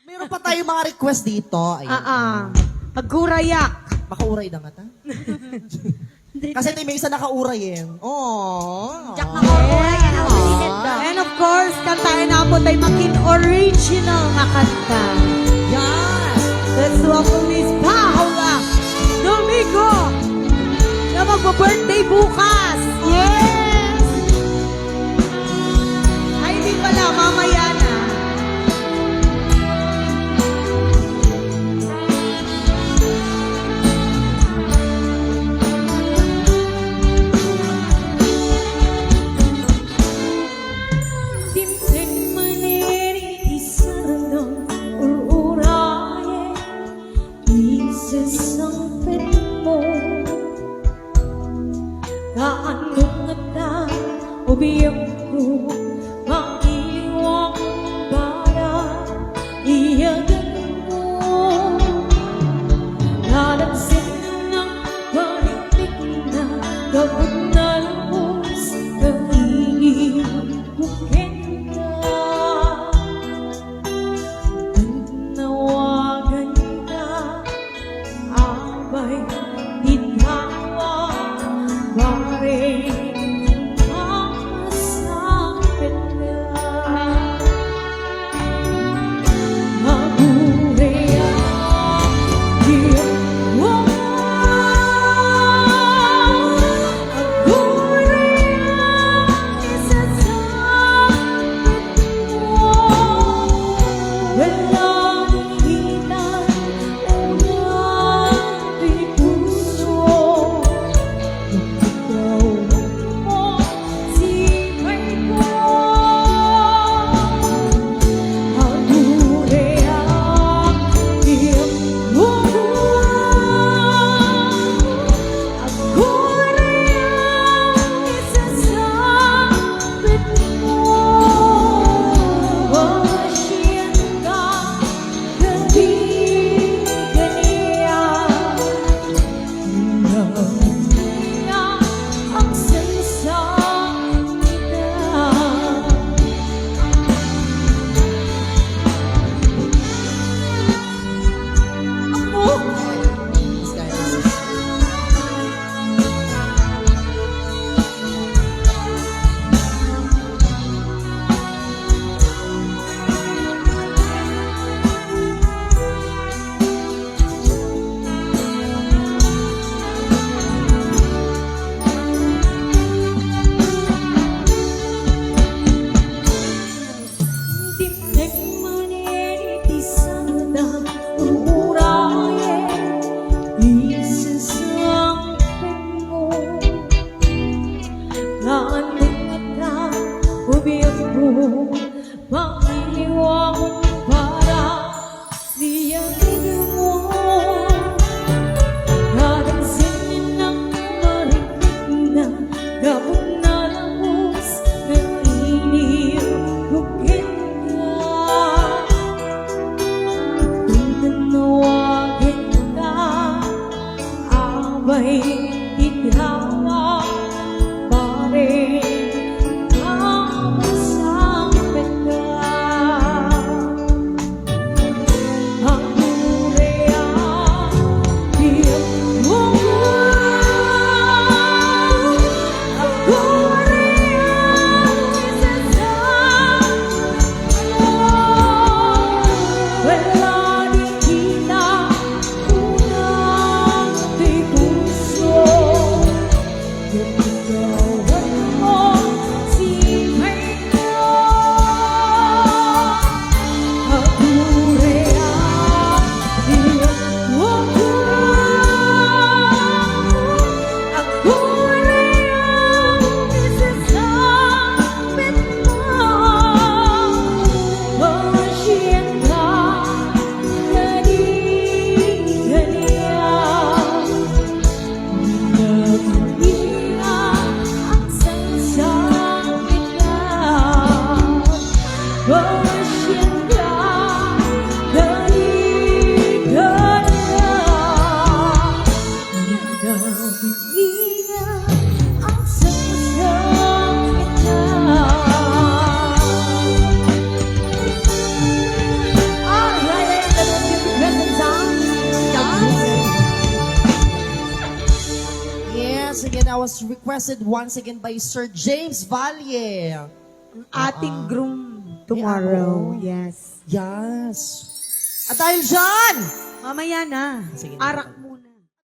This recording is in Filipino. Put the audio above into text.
Meron pa tayong mga request dito. Ayan. Magkurayak. Makauray na nga ta. Kasi may isa nakauray eh. Oh. Jack makauray. Yan ang maliit daw. And of course, kantain na po tayo makin original na kanta. Yan. Let's welcome Miss Paula Domingo na magpa-birthday bukas. Yes! Ay, di pala, mamaya na. Ubiyangku maiwang bara iyagan mo nalansin ng balitik na gabot na lubos kahihibukin ka nawagan ka abay hinawa bare that was requested once again by Sir James Valle. Ang ating groom tomorrow. oo. Yes. Yes. At dahil dyan, Mamaya na. Sige na. Arak